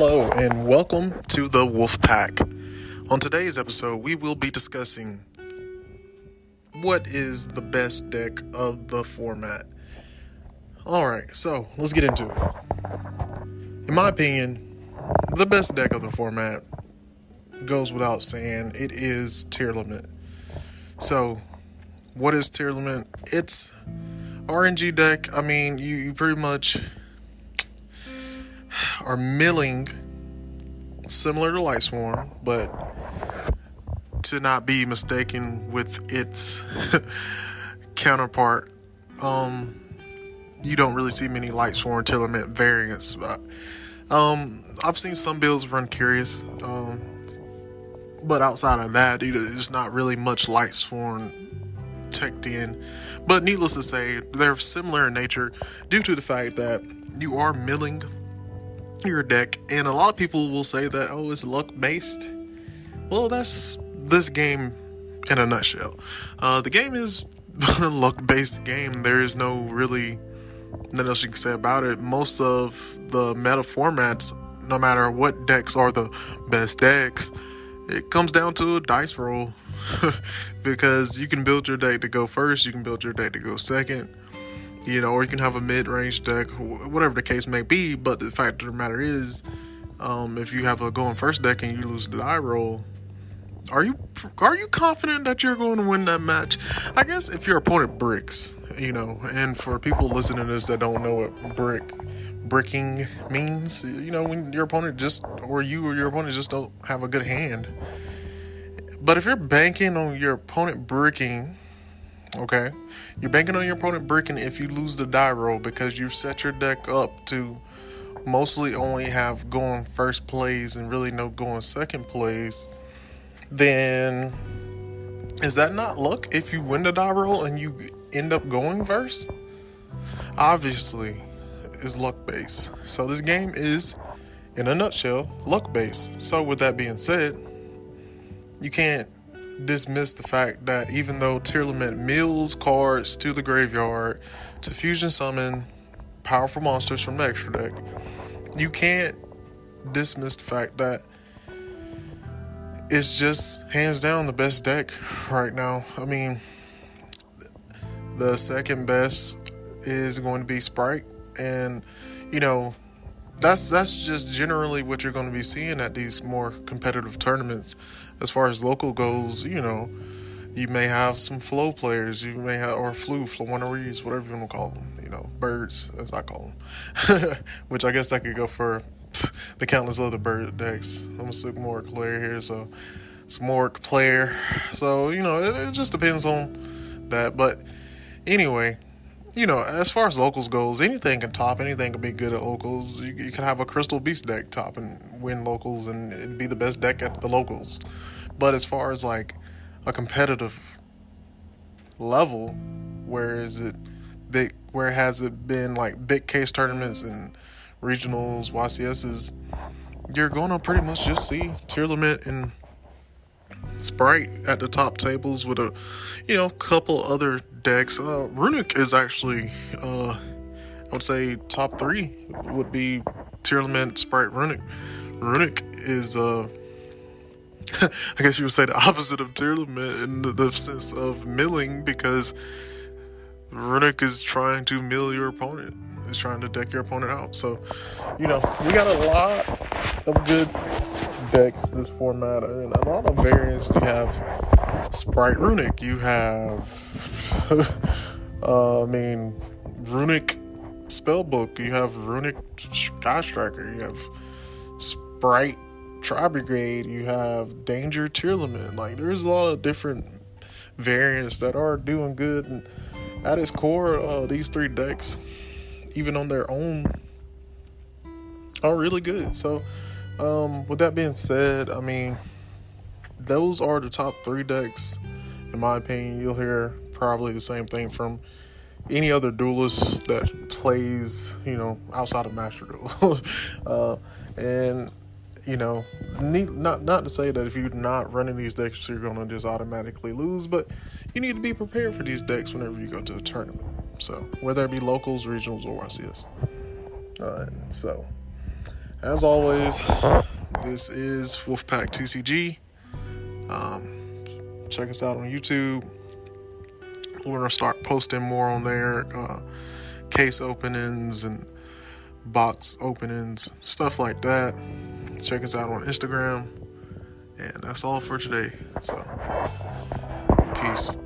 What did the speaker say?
Hello and welcome to the Wolf Pack. On today's episode, we will be discussing what is the best deck of the format. Alright, so let's get into it. In my opinion, the best deck of the format goes without saying. It is Tearlaments. So, what is Tearlaments? It's RNG deck. I mean, you pretty much are milling similar to Lightsworn, but to not be mistaken with its counterpart. You don't really see many Lightsworn Tearlaments variants. I've seen some builds run Curious, but outside of that, there's not really much Lightsworn teched in. But needless to say, they're similar in nature due to the fact that you are milling your deck, and a lot of people will say that, oh, it's luck based. Well, that's this game in a nutshell. The game is a luck based game. There is no really nothing else you can say about it. Most of the meta formats, no matter what decks are the best decks, it comes down to a dice roll. Because you can build your deck to go first, you can build your deck to go second, or you can have a mid-range deck, whatever the case may be. But the fact of the matter is, if you have a going first deck and you lose the die roll, are you confident that you're going to win that match? I guess if your opponent bricks, and for people listening to this that don't know what bricking means, when your opponent you or your opponent just don't have a good hand. But if you're banking on your opponent bricking, okay, you're banking on your opponent bricking if you lose the die roll because you've set your deck up to mostly only have going first plays and really no going second plays, then is that not luck if you win the die roll and you end up going first? Obviously, it's luck based. So this game is, in a nutshell, luck based. So with that being said, you can't dismiss the fact that even though Tearlaments mills cards to the graveyard to fusion summon powerful monsters from the extra deck, you can't dismiss the fact that it's just hands down the best deck right now. I mean, the second best is going to be Sprite, and that's just generally what you're going to be seeing at these more competitive tournaments. As far as local goes, you may have some flow players, or floof, Loneries, whatever you want to call them, birds, as I call them, which I guess I could go for the countless other bird decks. I'm a Sigmoric player here, so Sigmoric player. So, it just depends on that. But anyway, as far as locals goes, anything can top, anything can be good at locals. You could have a Crystal Beast deck top and win locals, and it'd be the best deck at the locals. But as far as like a competitive level, where has it been like big case tournaments and regionals, YCSs, you're gonna pretty much just see Tearlaments and Sprite at the top tables with a couple other decks. Runic is actually I would say top 3 would be Tearlaments, Sprite, Runic. Runic is I guess you would say the opposite of Tearlaments in the sense of milling, because Runic is trying to mill your opponent. It's trying to deck your opponent out. So, we got a lot of good decks this format, and a lot of variants. You have Sprite Runic, you have Runic Spellbook, you have Runic Sky Striker, you have Sprite Tri-Brigade, you have Danger Tearlaments. Like, there's a lot of different variants that are doing good, and at its core, these 3 decks, even on their own, are really good. So with that being said, I mean, those are the top 3 decks. In my opinion, you'll hear probably the same thing from any other duelist that plays, outside of Master Duel. And not to say that if you're not running these decks, you're going to just automatically lose, but you need to be prepared for these decks whenever you go to a tournament. So, whether it be locals, regionals, or YCS. Alright, so As always, this is Wolfpack TCG. Check us out on YouTube. We're gonna start posting more on there, case openings and box openings, stuff like that. Check us out on Instagram, and that's all for today. So, peace.